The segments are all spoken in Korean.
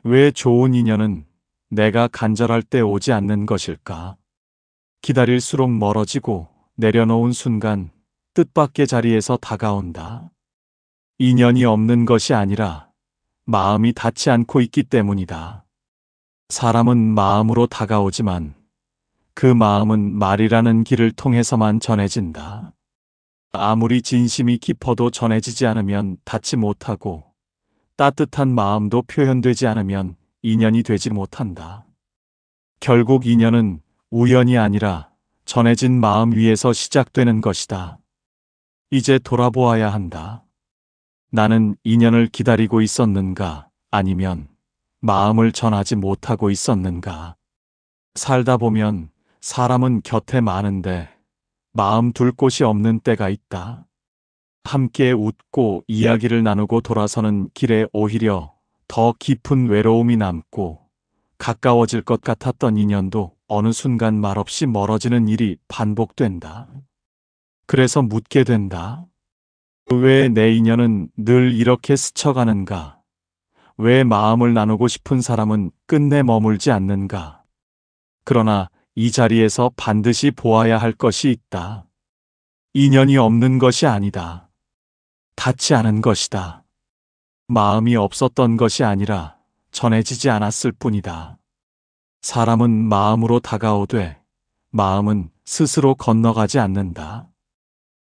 왜 좋은 인연은 내가 간절할 때 오지 않는 것일까? 기다릴수록 멀어지고 내려놓은 순간 뜻밖의 자리에서 다가온다. 인연이 없는 것이 아니라 마음이 닿지 않고 있기 때문이다. 사람은 마음으로 다가오지만 그 마음은 말이라는 길을 통해서만 전해진다. 아무리 진심이 깊어도 전해지지 않으면 닿지 못하고 따뜻한 마음도 표현되지 않으면 인연이 되지 못한다. 결국 인연은 우연이 아니라 전해진 마음 위에서 시작되는 것이다. 이제 돌아보아야 한다. 나는 인연을 기다리고 있었는가, 아니면 마음을 전하지 못하고 있었는가. 살다 보면 사람은 곁에 많은데 마음 둘 곳이 없는 때가 있다. 함께 웃고 이야기를 나누고 돌아서는 길에 오히려 더 깊은 외로움이 남고 가까워질 것 같았던 인연도 어느 순간 말없이 멀어지는 일이 반복된다. 그래서 묻게 된다. 왜 내 인연은 늘 이렇게 스쳐가는가? 왜 마음을 나누고 싶은 사람은 끝내 머물지 않는가? 그러나 이 자리에서 반드시 보아야 할 것이 있다. 인연이 없는 것이 아니다. 닿지 않은 것이다. 마음이 없었던 것이 아니라 전해지지 않았을 뿐이다. 사람은 마음으로 다가오되 마음은 스스로 건너가지 않는다.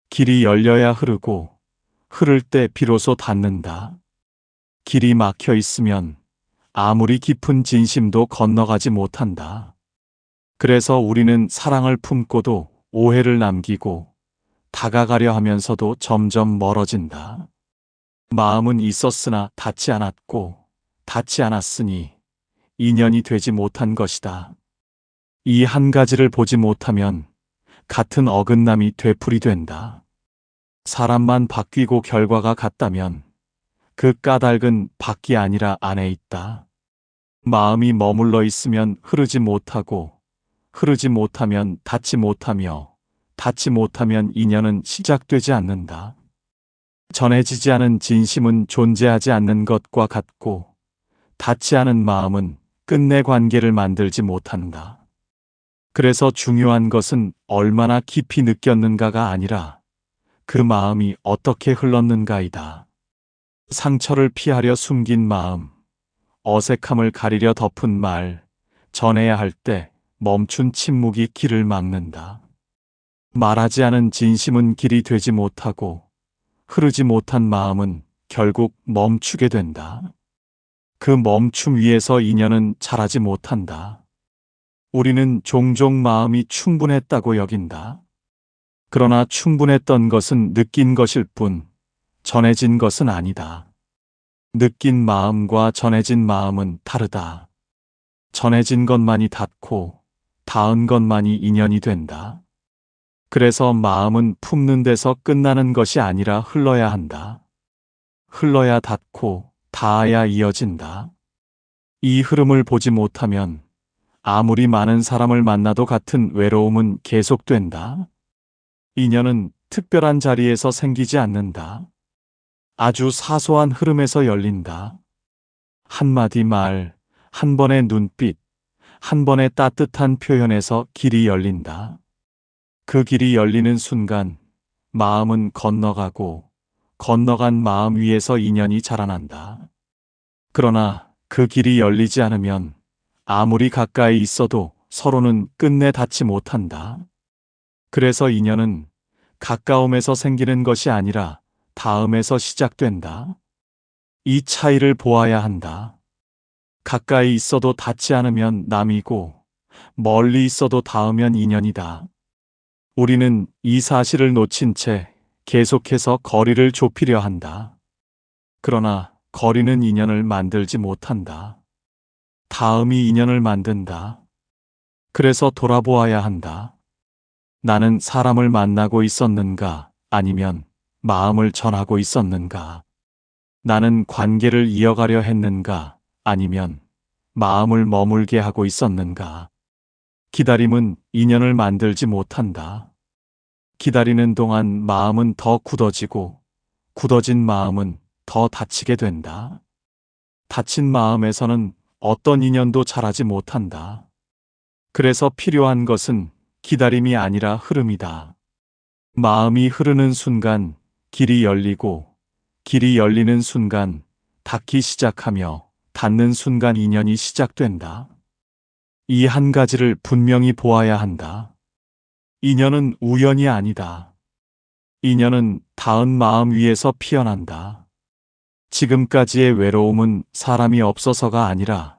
길이 열려야 흐르고 흐를 때 비로소 닿는다. 길이 막혀 있으면 아무리 깊은 진심도 건너가지 못한다. 그래서 우리는 사랑을 품고도 오해를 남기고 다가가려 하면서도 점점 멀어진다. 마음은 있었으나 닿지 않았고 닿지 않았으니 인연이 되지 못한 것이다. 이 한 가지를 보지 못하면 같은 어긋남이 되풀이된다. 사람만 바뀌고 결과가 같다면 그 까닭은 밖이 아니라 안에 있다. 마음이 머물러 있으면 흐르지 못하고 흐르지 못하면 닿지 못하며 닿지 못하면 인연은 시작되지 않는다. 전해지지 않은 진심은 존재하지 않는 것과 같고 닿지 않은 마음은 끝내 관계를 만들지 못한다. 그래서 중요한 것은 얼마나 깊이 느꼈는가가 아니라 그 마음이 어떻게 흘렀는가이다. 상처를 피하려 숨긴 마음, 어색함을 가리려 덮은 말, 전해야 할 때 멈춘 침묵이 길을 막는다. 말하지 않은 진심은 길이 되지 못하고 흐르지 못한 마음은 결국 멈추게 된다. 그 멈춤 위에서 인연은 자라지 못한다. 우리는 종종 마음이 충분했다고 여긴다. 그러나 충분했던 것은 느낀 것일 뿐 전해진 것은 아니다. 느낀 마음과 전해진 마음은 다르다. 전해진 것만이 닿고 닿은 것만이 인연이 된다. 그래서 마음은 품는 데서 끝나는 것이 아니라 흘러야 한다. 흘러야 닿고 닿아야 이어진다. 이 흐름을 보지 못하면 아무리 많은 사람을 만나도 같은 외로움은 계속된다. 인연은 특별한 자리에서 생기지 않는다. 아주 사소한 흐름에서 열린다. 한마디 말, 한 번의 눈빛, 한 번의 따뜻한 표현에서 길이 열린다. 그 길이 열리는 순간 마음은 건너가고 건너간 마음 위에서 인연이 자라난다. 그러나 그 길이 열리지 않으면 아무리 가까이 있어도 서로는 끝내 닿지 못한다. 그래서 인연은 가까움에서 생기는 것이 아니라 닿음에서 시작된다. 이 차이를 보아야 한다. 가까이 있어도 닿지 않으면 남이고 멀리 있어도 닿으면 인연이다. 우리는 이 사실을 놓친 채 계속해서 거리를 좁히려 한다. 그러나 거리는 인연을 만들지 못한다. 닿음이 인연을 만든다. 그래서 돌아보아야 한다. 나는 사람을 만나고 있었는가, 아니면 마음을 전하고 있었는가? 나는 관계를 이어가려 했는가, 아니면 마음을 머물게 하고 있었는가? 기다림은 인연을 만들지 못한다. 기다리는 동안 마음은 더 굳어지고 굳어진 마음은 더 다치게 된다. 다친 마음에서는 어떤 인연도 자라지 못한다. 그래서 필요한 것은 기다림이 아니라 흐름이다. 마음이 흐르는 순간 길이 열리고, 길이 열리는 순간 닿기 시작하며, 닿는 순간 인연이 시작된다. 이 한 가지를 분명히 보아야 한다. 인연은 우연이 아니다. 인연은 닿은 마음 위에서 피어난다. 지금까지의 외로움은 사람이 없어서가 아니라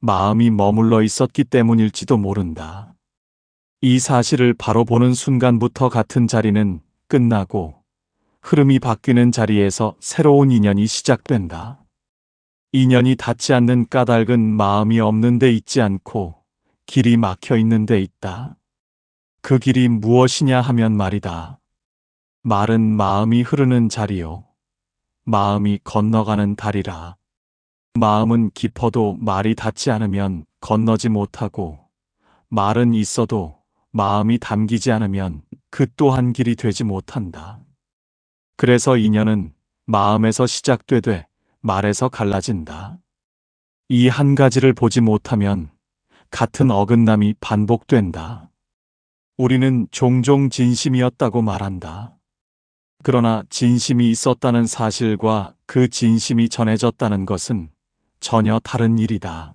마음이 머물러 있었기 때문일지도 모른다. 이 사실을 바로 보는 순간부터 같은 자리는 끝나고 흐름이 바뀌는 자리에서 새로운 인연이 시작된다. 인연이 닿지 않는 까닭은 마음이 없는 데 있지 않고 길이 막혀 있는 데 있다. 그 길이 무엇이냐 하면 말이다. 말은 마음이 흐르는 자리요. 마음이 건너가는 다리라. 마음은 깊어도 말이 닿지 않으면 건너지 못하고, 말은 있어도 마음이 담기지 않으면 그 또한 길이 되지 못한다. 그래서 인연은 마음에서 시작되되 말에서 갈라진다. 이 한 가지를 보지 못하면 같은 어긋남이 반복된다. 우리는 종종 진심이었다고 말한다. 그러나 진심이 있었다는 사실과 그 진심이 전해졌다는 것은 전혀 다른 일이다.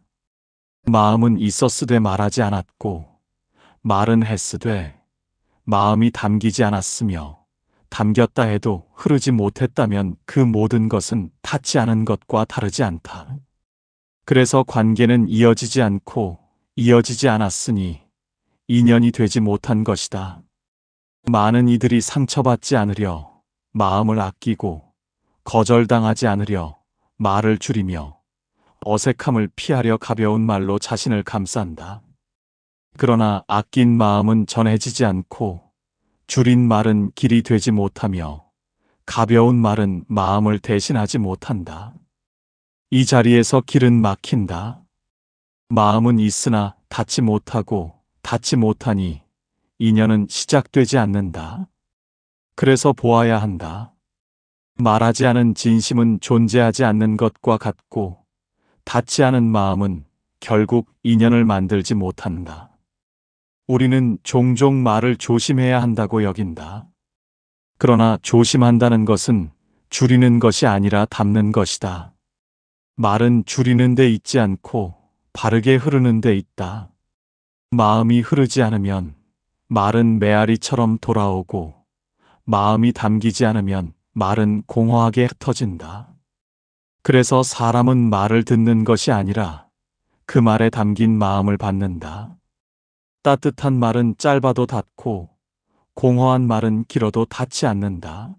마음은 있었으되 말하지 않았고, 말은 했으되 마음이 담기지 않았으며, 담겼다 해도 흐르지 못했다면 그 모든 것은 닿지 않은 것과 다르지 않다. 그래서 관계는 이어지지 않고 이어지지 않았으니 인연이 되지 못한 것이다. 많은 이들이 상처받지 않으려 마음을 아끼고, 거절당하지 않으려 말을 줄이며, 어색함을 피하려 가벼운 말로 자신을 감싼다. 그러나 아낀 마음은 전해지지 않고, 줄인 말은 길이 되지 못하며, 가벼운 말은 마음을 대신하지 못한다. 이 자리에서 길은 막힌다. 마음은 있으나 닿지 못하고, 닿지 못하니 인연은 시작되지 않는다. 그래서 보아야 한다. 말하지 않은 진심은 존재하지 않는 것과 같고, 닿지 않은 마음은 결국 인연을 만들지 못한다. 우리는 종종 말을 조심해야 한다고 여긴다. 그러나 조심한다는 것은 줄이는 것이 아니라 담는 것이다. 말은 줄이는 데 있지 않고 바르게 흐르는 데 있다. 마음이 흐르지 않으면 말은 메아리처럼 돌아오고, 마음이 담기지 않으면 말은 공허하게 흩어진다. 그래서 사람은 말을 듣는 것이 아니라 그 말에 담긴 마음을 받는다. 따뜻한 말은 짧아도 닿고, 공허한 말은 길어도 닿지 않는다.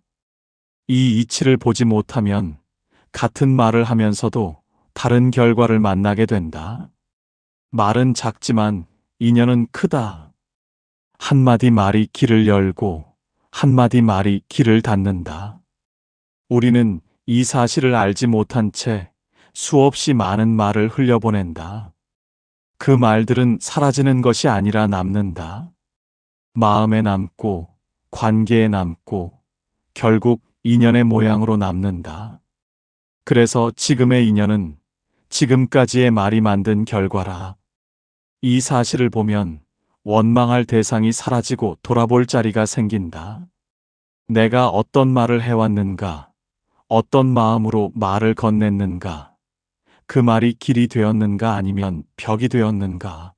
이 이치를 보지 못하면 같은 말을 하면서도 다른 결과를 만나게 된다. 말은 작지만 인연은 크다. 한마디 말이 길을 열고 한마디 말이 길을 닫는다. 우리는 이 사실을 알지 못한 채 수없이 많은 말을 흘려보낸다. 그 말들은 사라지는 것이 아니라 남는다. 마음에 남고, 관계에 남고, 결국 인연의 모양으로 남는다. 그래서 지금의 인연은 지금까지의 말이 만든 결과라. 이 사실을 보면 원망할 대상이 사라지고 돌아볼 자리가 생긴다. 내가 어떤 말을 해왔는가, 어떤 마음으로 말을 건넸는가, 그 말이 길이 되었는가 아니면 벽이 되었는가.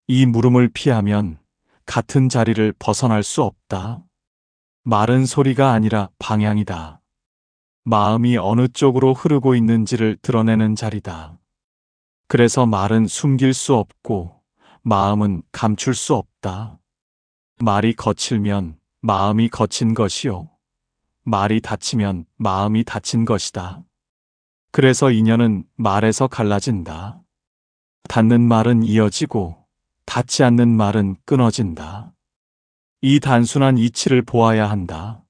이 물음을 피하면 같은 자리를 벗어날 수 없다. 말은 소리가 아니라 방향이다. 마음이 어느 쪽으로 흐르고 있는지를 드러내는 자리다. 그래서 말은 숨길 수 없고 마음은 감출 수 없다. 말이 거칠면 마음이 거친 것이요, 말이 닫히면 마음이 닫힌 것이다. 그래서 인연은 말에서 갈라진다. 닿는 말은 이어지고 닿지 않는 말은 끊어진다. 이 단순한 이치를 보아야 한다.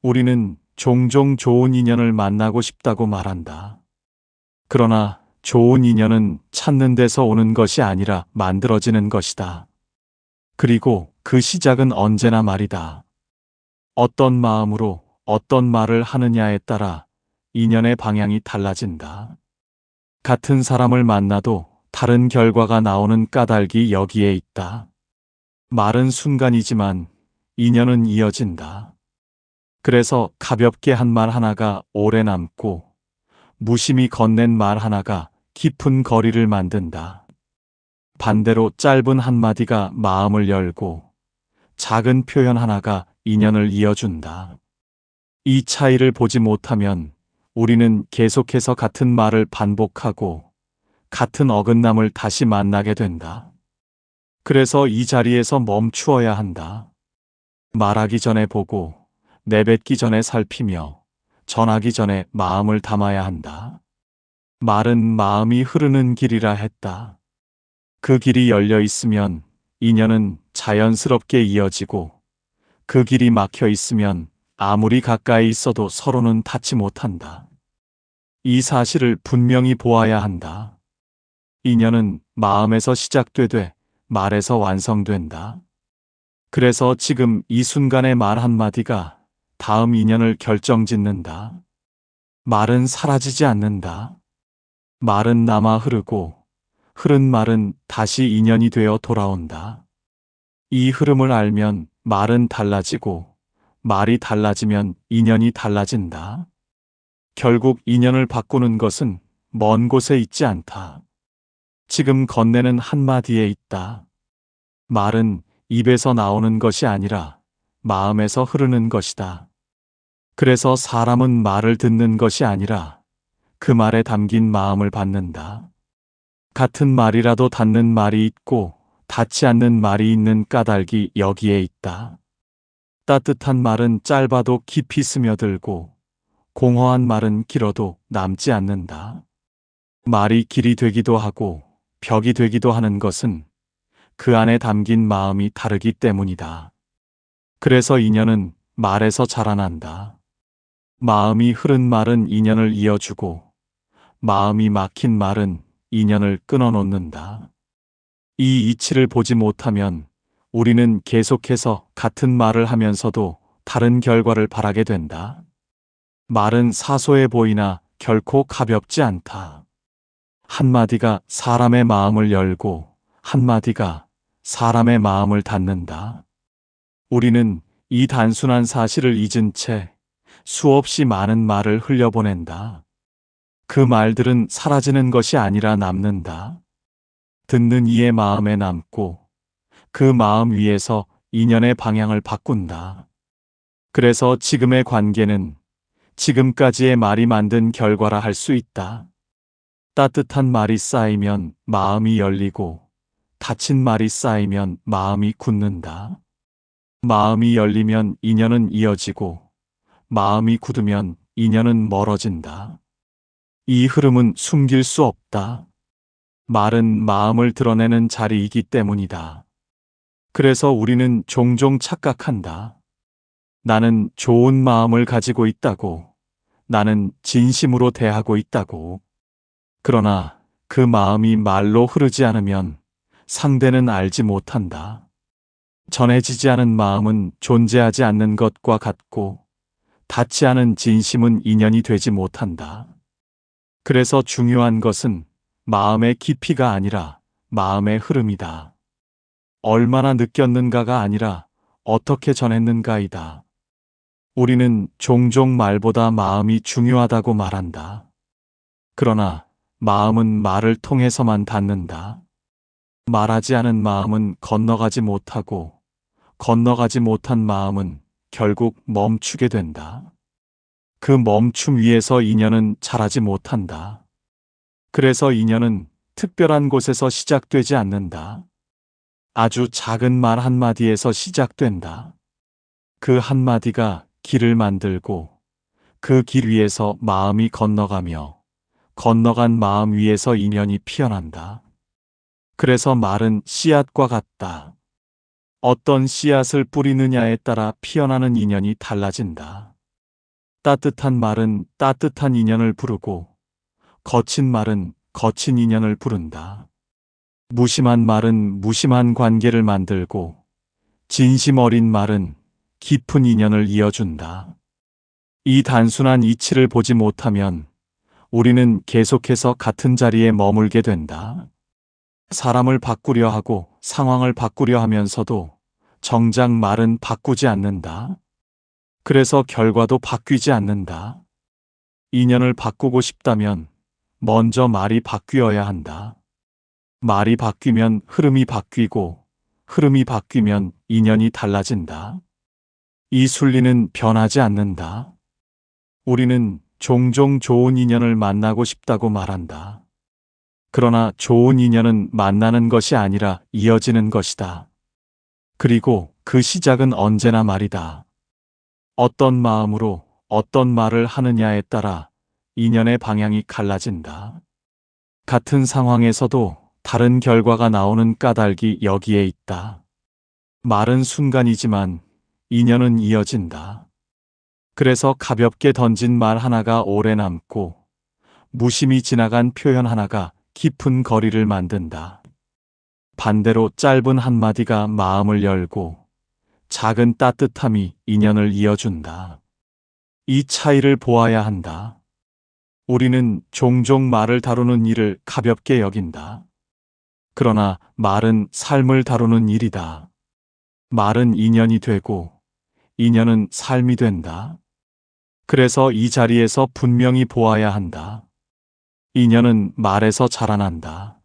우리는 종종 좋은 인연을 만나고 싶다고 말한다. 그러나 좋은 인연은 찾는 데서 오는 것이 아니라 만들어지는 것이다. 그리고 그 시작은 언제나 말이다. 어떤 마음으로 어떤 말을 하느냐에 따라 인연의 방향이 달라진다. 같은 사람을 만나도 다른 결과가 나오는 까닭이 여기에 있다. 말은 순간이지만 인연은 이어진다. 그래서 가볍게 한 말 하나가 오래 남고 무심히 건넨 말 하나가 깊은 거리를 만든다. 반대로 짧은 한마디가 마음을 열고 작은 표현 하나가 인연을 이어준다. 이 차이를 보지 못하면 우리는 계속해서 같은 말을 반복하고 같은 어긋남을 다시 만나게 된다. 그래서 이 자리에서 멈추어야 한다. 말하기 전에 보고 내뱉기 전에 살피며 전하기 전에 마음을 담아야 한다. 말은 마음이 흐르는 길이라 했다. 그 길이 열려 있으면 인연은 자연스럽게 이어지고 그 길이 막혀 있으면 아무리 가까이 있어도 서로는 닿지 못한다. 이 사실을 분명히 보아야 한다. 인연은 마음에서 시작되되 말에서 완성된다. 그래서 지금 이 순간의 말 한마디가 다음 인연을 결정짓는다. 말은 사라지지 않는다. 말은 남아 흐르고 흐른 말은 다시 인연이 되어 돌아온다. 이 흐름을 알면 말은 달라지고 말이 달라지면 인연이 달라진다. 결국 인연을 바꾸는 것은 먼 곳에 있지 않다. 지금 건네는 한마디에 있다. 말은 입에서 나오는 것이 아니라 마음에서 흐르는 것이다. 그래서 사람은 말을 듣는 것이 아니라 그 말에 담긴 마음을 받는다. 같은 말이라도 닿는 말이 있고 닿지 않는 말이 있는 까닭이 여기에 있다. 따뜻한 말은 짧아도 깊이 스며들고 공허한 말은 길어도 남지 않는다. 말이 길이 되기도 하고 벽이 되기도 하는 것은 그 안에 담긴 마음이 다르기 때문이다. 그래서 인연은 말에서 자라난다. 마음이 흐른 말은 인연을 이어주고 마음이 막힌 말은 인연을 끊어놓는다. 이 이치를 보지 못하면 우리는 계속해서 같은 말을 하면서도 다른 결과를 바라게 된다. 말은 사소해 보이나 결코 가볍지 않다. 한마디가 사람의 마음을 열고 한마디가 사람의 마음을 닫는다. 우리는 이 단순한 사실을 잊은 채 수없이 많은 말을 흘려보낸다. 그 말들은 사라지는 것이 아니라 남는다. 듣는 이의 마음에 남고 그 마음 위에서 인연의 방향을 바꾼다. 그래서 지금의 관계는 지금까지의 말이 만든 결과라 할 수 있다. 따뜻한 말이 쌓이면 마음이 열리고 닫힌 말이 쌓이면 마음이 굳는다. 마음이 열리면 인연은 이어지고 마음이 굳으면 인연은 멀어진다. 이 흐름은 숨길 수 없다. 말은 마음을 드러내는 자리이기 때문이다. 그래서 우리는 종종 착각한다. 나는 좋은 마음을 가지고 있다고. 나는 진심으로 대하고 있다고. 그러나 그 마음이 말로 흐르지 않으면 상대는 알지 못한다. 전해지지 않은 마음은 존재하지 않는 것과 같고 닿지 않은 진심은 인연이 되지 못한다. 그래서 중요한 것은 마음의 깊이가 아니라 마음의 흐름이다. 얼마나 느꼈는가가 아니라 어떻게 전했는가이다. 우리는 종종 말보다 마음이 중요하다고 말한다. 그러나 마음은 말을 통해서만 닿는다. 말하지 않은 마음은 건너가지 못하고 건너가지 못한 마음은 결국 멈추게 된다. 그 멈춤 위에서 인연은 자라지 못한다. 그래서 인연은 특별한 곳에서 시작되지 않는다. 아주 작은 말 한마디에서 시작된다. 그 한마디가 길을 만들고 그 길 위에서 마음이 건너가며 건너간 마음 위에서 인연이 피어난다. 그래서 말은 씨앗과 같다. 어떤 씨앗을 뿌리느냐에 따라 피어나는 인연이 달라진다. 따뜻한 말은 따뜻한 인연을 부르고 거친 말은 거친 인연을 부른다. 무심한 말은 무심한 관계를 만들고 진심 어린 말은 깊은 인연을 이어준다. 이 단순한 이치를 보지 못하면 우리는 계속해서 같은 자리에 머물게 된다. 사람을 바꾸려 하고 상황을 바꾸려 하면서도 정작 말은 바꾸지 않는다. 그래서 결과도 바뀌지 않는다. 인연을 바꾸고 싶다면 먼저 말이 바뀌어야 한다. 말이 바뀌면 흐름이 바뀌고 흐름이 바뀌면 인연이 달라진다. 이 순리는 변하지 않는다. 우리는 종종 좋은 인연을 만나고 싶다고 말한다. 그러나 좋은 인연은 만나는 것이 아니라 이어지는 것이다. 그리고 그 시작은 언제나 말이다. 어떤 마음으로 어떤 말을 하느냐에 따라 인연의 방향이 갈라진다. 같은 상황에서도 다른 결과가 나오는 까닭이 여기에 있다. 말은 순간이지만 인연은 이어진다. 그래서 가볍게 던진 말 하나가 오래 남고 무심히 지나간 표현 하나가 깊은 거리를 만든다. 반대로 짧은 한마디가 마음을 열고 작은 따뜻함이 인연을 이어준다. 이 차이를 보아야 한다. 우리는 종종 말을 다루는 일을 가볍게 여긴다. 그러나 말은 삶을 다루는 일이다. 말은 인연이 되고 인연은 삶이 된다. 그래서 이 자리에서 분명히 보아야 한다. 인연은 말에서 자라난다.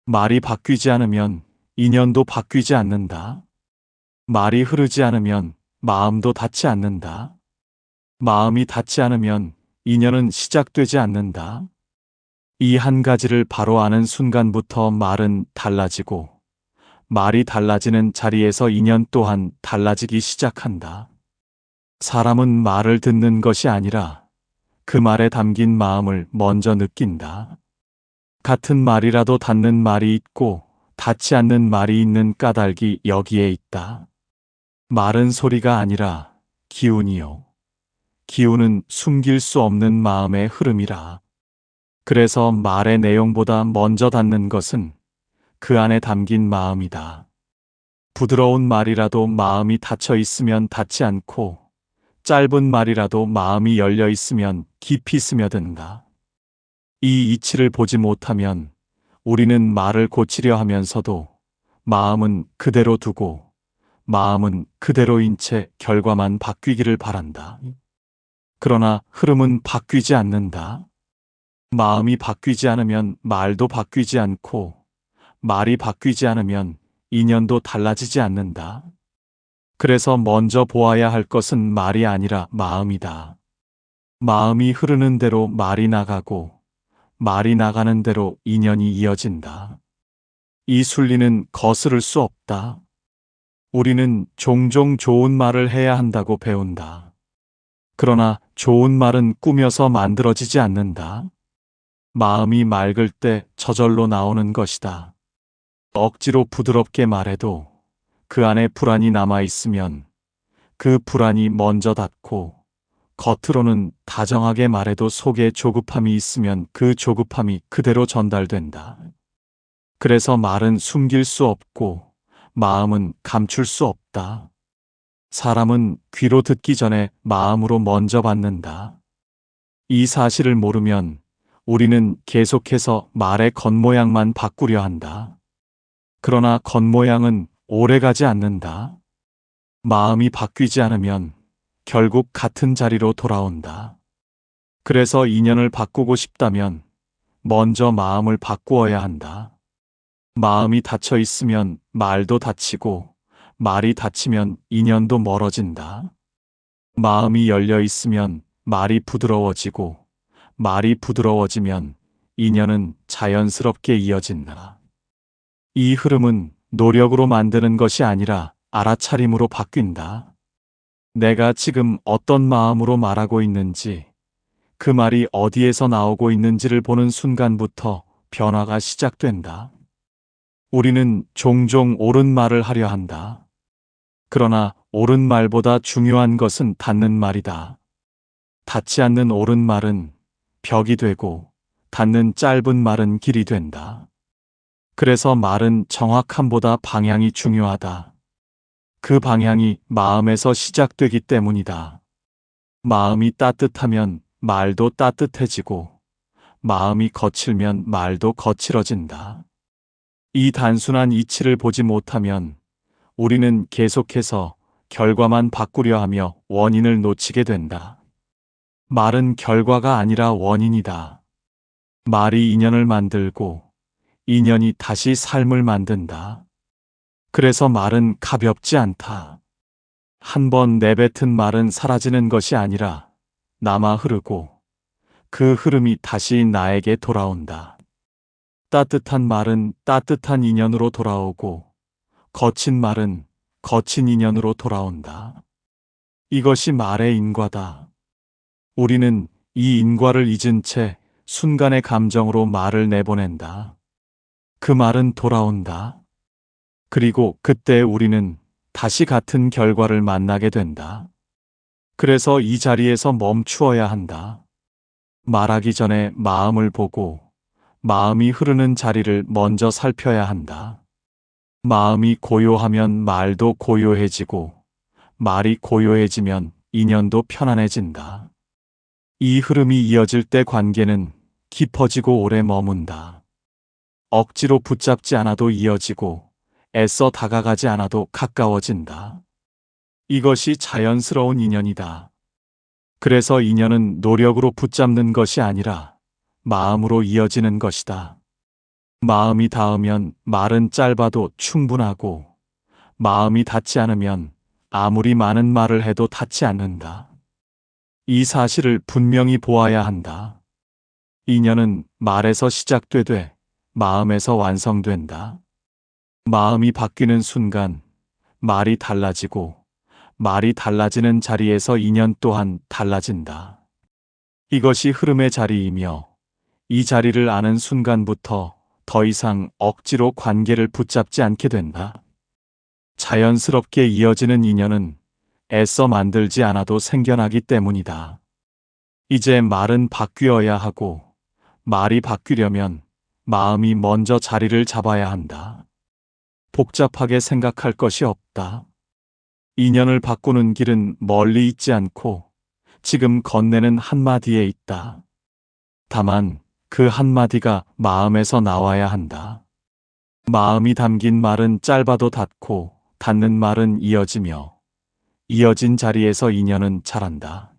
말이 바뀌지 않으면 인연도 바뀌지 않는다. 말이 흐르지 않으면 마음도 닿지 않는다. 마음이 닿지 않으면 인연은 시작되지 않는다. 이 한 가지를 바로 아는 순간부터 말은 달라지고 말이 달라지는 자리에서 인연 또한 달라지기 시작한다. 사람은 말을 듣는 것이 아니라 그 말에 담긴 마음을 먼저 느낀다. 같은 말이라도 닿는 말이 있고 닿지 않는 말이 있는 까닭이 여기에 있다. 말은 소리가 아니라 기운이요. 기운은 숨길 수 없는 마음의 흐름이라. 그래서 말의 내용보다 먼저 닿는 것은 그 안에 담긴 마음이다. 부드러운 말이라도 마음이 닫혀 있으면 닿지 않고 짧은 말이라도 마음이 열려 있으면 깊이 스며든다. 이 이치를 보지 못하면 우리는 말을 고치려 하면서도 마음은 그대로 두고 마음은 그대로인 채 결과만 바뀌기를 바란다. 그러나 흐름은 바뀌지 않는다. 마음이 바뀌지 않으면 말도 바뀌지 않고 말이 바뀌지 않으면 인연도 달라지지 않는다. 그래서 먼저 보아야 할 것은 말이 아니라 마음이다. 마음이 흐르는 대로 말이 나가고 말이 나가는 대로 인연이 이어진다. 이 순리는 거스를 수 없다. 우리는 종종 좋은 말을 해야 한다고 배운다. 그러나 좋은 말은 꾸며서 만들어지지 않는다. 마음이 맑을 때 저절로 나오는 것이다. 억지로 부드럽게 말해도 그 안에 불안이 남아있으면 그 불안이 먼저 닿고 겉으로는 다정하게 말해도 속에 조급함이 있으면 그 조급함이 그대로 전달된다. 그래서 말은 숨길 수 없고 마음은 감출 수 없다. 사람은 귀로 듣기 전에 마음으로 먼저 받는다. 이 사실을 모르면 우리는 계속해서 말의 겉모양만 바꾸려 한다. 그러나 겉모양은 오래가지 않는다. 마음이 바뀌지 않으면 결국 같은 자리로 돌아온다. 그래서 인연을 바꾸고 싶다면 먼저 마음을 바꾸어야 한다. 마음이 닫혀 있으면 말도 닫히고 말이 닫히면 인연도 멀어진다. 마음이 열려 있으면 말이 부드러워지고 말이 부드러워지면 인연은 자연스럽게 이어진다. 이 흐름은 노력으로 만드는 것이 아니라 알아차림으로 바뀐다. 내가 지금 어떤 마음으로 말하고 있는지, 그 말이 어디에서 나오고 있는지를 보는 순간부터 변화가 시작된다. 우리는 종종 옳은 말을 하려 한다. 그러나 옳은 말보다 중요한 것은 닿는 말이다. 닿지 않는 옳은 말은 벽이 되고 닿는 짧은 말은 길이 된다. 그래서 말은 정확함보다 방향이 중요하다. 그 방향이 마음에서 시작되기 때문이다. 마음이 따뜻하면 말도 따뜻해지고 마음이 거칠면 말도 거칠어진다. 이 단순한 이치를 보지 못하면 우리는 계속해서 결과만 바꾸려 하며 원인을 놓치게 된다. 말은 결과가 아니라 원인이다. 말이 인연을 만들고 인연이 다시 삶을 만든다. 그래서 말은 가볍지 않다. 한 번 내뱉은 말은 사라지는 것이 아니라 남아 흐르고 그 흐름이 다시 나에게 돌아온다. 따뜻한 말은 따뜻한 인연으로 돌아오고 거친 말은 거친 인연으로 돌아온다. 이것이 말의 인과다. 우리는 이 인과를 잊은 채 순간의 감정으로 말을 내보낸다. 그 말은 돌아온다. 그리고 그때 우리는 다시 같은 결과를 만나게 된다. 그래서 이 자리에서 멈추어야 한다. 말하기 전에 마음을 보고 마음이 흐르는 자리를 먼저 살펴야 한다. 마음이 고요하면 말도 고요해지고 말이 고요해지면 인연도 편안해진다. 이 흐름이 이어질 때 관계는 깊어지고 오래 머문다. 억지로 붙잡지 않아도 이어지고 애써 다가가지 않아도 가까워진다. 이것이 자연스러운 인연이다. 그래서 인연은 노력으로 붙잡는 것이 아니라 마음으로 이어지는 것이다. 마음이 닿으면 말은 짧아도 충분하고 마음이 닿지 않으면 아무리 많은 말을 해도 닿지 않는다. 이 사실을 분명히 보아야 한다. 인연은 말에서 시작되되 마음에서 완성된다. 마음이 바뀌는 순간 말이 달라지고 말이 달라지는 자리에서 인연 또한 달라진다. 이것이 흐름의 자리이며 이 자리를 아는 순간부터 더 이상 억지로 관계를 붙잡지 않게 된다. 자연스럽게 이어지는 인연은 애써 만들지 않아도 생겨나기 때문이다. 이제 말은 바뀌어야 하고 말이 바뀌려면 마음이 먼저 자리를 잡아야 한다. 복잡하게 생각할 것이 없다. 인연을 바꾸는 길은 멀리 있지 않고 지금 건네는 한마디에 있다. 다만 그 한마디가 마음에서 나와야 한다. 마음이 담긴 말은 짧아도 닿고 닿는 말은 이어지며 이어진 자리에서 인연은 자란다.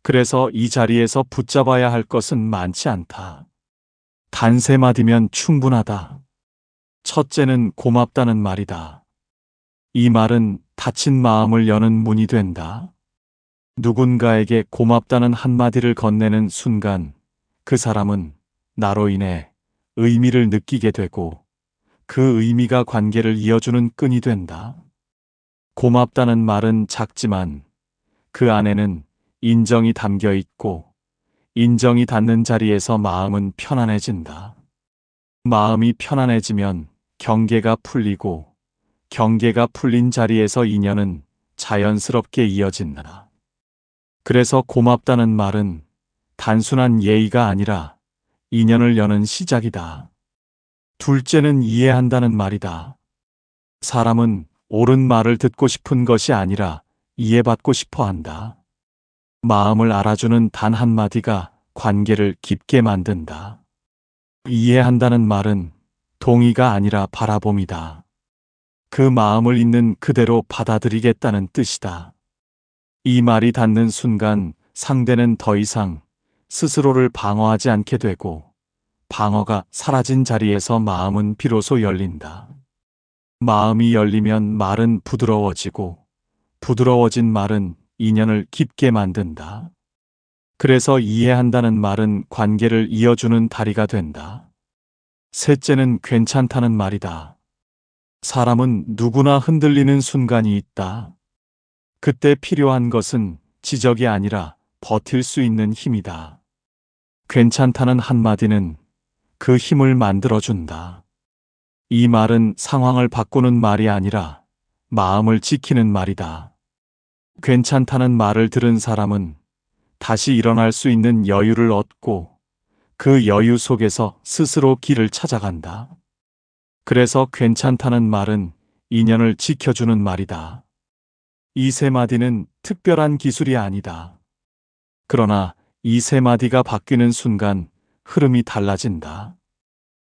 그래서 이 자리에서 붙잡아야 할 것은 많지 않다. 단 세 마디면 충분하다. 첫째는 고맙다는 말이다. 이 말은 닫힌 마음을 여는 문이 된다. 누군가에게 고맙다는 한마디를 건네는 순간 그 사람은 나로 인해 의미를 느끼게 되고 그 의미가 관계를 이어주는 끈이 된다. 고맙다는 말은 작지만 그 안에는 인정이 담겨 있고 인정이 닿는 자리에서 마음은 편안해진다. 마음이 편안해지면 경계가 풀리고 경계가 풀린 자리에서 인연은 자연스럽게 이어진다. 그래서 고맙다는 말은 단순한 예의가 아니라 인연을 여는 시작이다. 둘째는 이해한다는 말이다. 사람은 옳은 말을 듣고 싶은 것이 아니라 이해받고 싶어 한다. 마음을 알아주는 단 한마디가 관계를 깊게 만든다. 이해한다는 말은 동의가 아니라 바라봄이다. 그 마음을 있는 그대로 받아들이겠다는 뜻이다. 이 말이 닿는 순간 상대는 더 이상 스스로를 방어하지 않게 되고 방어가 사라진 자리에서 마음은 비로소 열린다. 마음이 열리면 말은 부드러워지고 부드러워진 말은 인연을 깊게 만든다. 그래서 이해한다는 말은 관계를 이어주는 다리가 된다. 셋째는 괜찮다는 말이다. 사람은 누구나 흔들리는 순간이 있다. 그때 필요한 것은 지적이 아니라 버틸 수 있는 힘이다. 괜찮다는 한마디는 그 힘을 만들어준다. 이 말은 상황을 바꾸는 말이 아니라 마음을 지키는 말이다. 괜찮다는 말을 들은 사람은 다시 일어날 수 있는 여유를 얻고 그 여유 속에서 스스로 길을 찾아간다. 그래서 괜찮다는 말은 인연을 지켜주는 말이다. 이 세 마디는 특별한 기술이 아니다. 그러나 이 세 마디가 바뀌는 순간 흐름이 달라진다.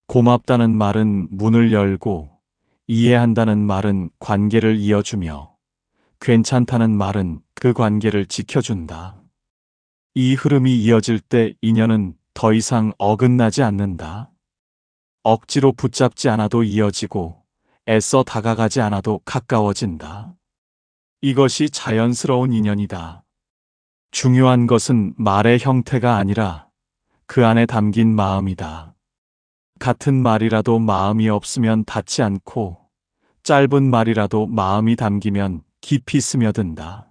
고맙다는 말은 문을 열고, 이해한다는 말은 관계를 이어주며, 괜찮다는 말은 그 관계를 지켜준다. 이 흐름이 이어질 때 인연은 더 이상 어긋나지 않는다. 억지로 붙잡지 않아도 이어지고, 애써 다가가지 않아도 가까워진다. 이것이 자연스러운 인연이다. 중요한 것은 말의 형태가 아니라 그 안에 담긴 마음이다. 같은 말이라도 마음이 없으면 닿지 않고, 짧은 말이라도 마음이 담기면 깊이 스며든다.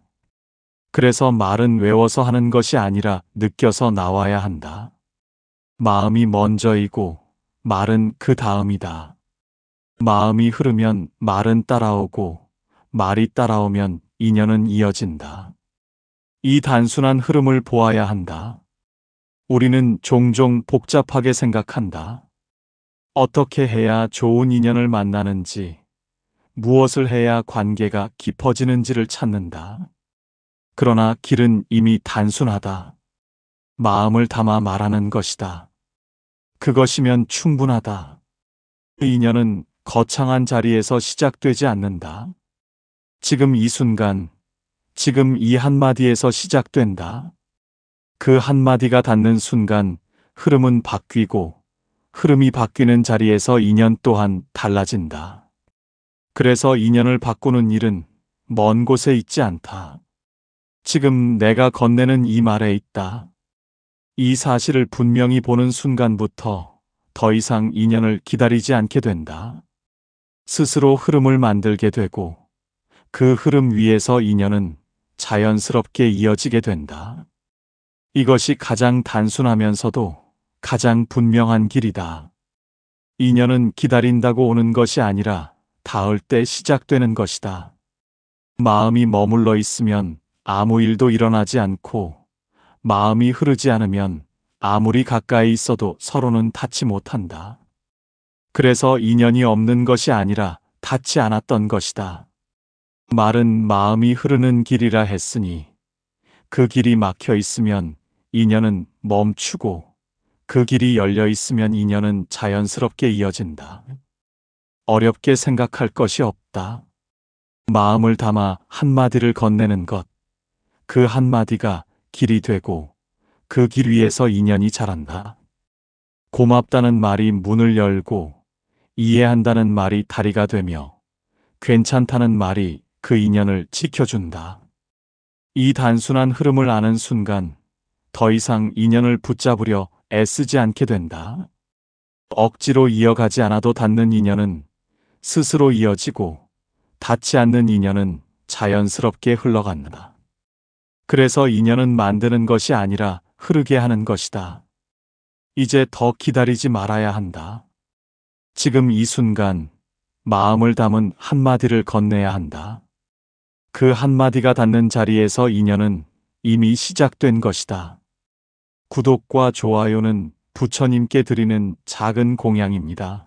그래서 말은 외워서 하는 것이 아니라 느껴서 나와야 한다. 마음이 먼저이고 말은 그 다음이다. 마음이 흐르면 말은 따라오고 말이 따라오면 인연은 이어진다. 이 단순한 흐름을 보아야 한다. 우리는 종종 복잡하게 생각한다. 어떻게 해야 좋은 인연을 만나는지, 무엇을 해야 관계가 깊어지는지를 찾는다. 그러나 길은 이미 단순하다. 마음을 담아 말하는 것이다. 그것이면 충분하다. 인연은 거창한 자리에서 시작되지 않는다. 지금 이 순간, 지금 이 한마디에서 시작된다. 그 한마디가 닿는 순간 흐름은 바뀌고, 흐름이 바뀌는 자리에서 인연 또한 달라진다. 그래서 인연을 바꾸는 일은 먼 곳에 있지 않다. 지금 내가 건네는 이 말에 있다. 이 사실을 분명히 보는 순간부터 더 이상 인연을 기다리지 않게 된다. 스스로 흐름을 만들게 되고 그 흐름 위에서 인연은 자연스럽게 이어지게 된다. 이것이 가장 단순하면서도 가장 분명한 길이다. 인연은 기다린다고 오는 것이 아니라 닿을 때 시작되는 것이다. 마음이 머물러 있으면 아무 일도 일어나지 않고, 마음이 흐르지 않으면 아무리 가까이 있어도 서로는 닿지 못한다. 그래서 인연이 없는 것이 아니라 닿지 않았던 것이다. 말은 마음이 흐르는 길이라 했으니 그 길이 막혀 있으면 인연은 멈추고, 그 길이 열려 있으면 인연은 자연스럽게 이어진다. 어렵게 생각할 것이 없다. 마음을 담아 한마디를 건네는 것, 그 한마디가 길이 되고 그 길 위에서 인연이 자란다. 고맙다는 말이 문을 열고, 이해한다는 말이 다리가 되며, 괜찮다는 말이 그 인연을 지켜준다. 이 단순한 흐름을 아는 순간 더 이상 인연을 붙잡으려 애쓰지 않게 된다. 억지로 이어가지 않아도 닿는 인연은 스스로 이어지고, 닿지 않는 인연은 자연스럽게 흘러간다. 그래서 인연은 만드는 것이 아니라 흐르게 하는 것이다. 이제 더 기다리지 말아야 한다. 지금 이 순간 마음을 담은 한마디를 건네야 한다. 그 한마디가 닿는 자리에서 인연은 이미 시작된 것이다. 구독과 좋아요는 부처님께 드리는 작은 공양입니다.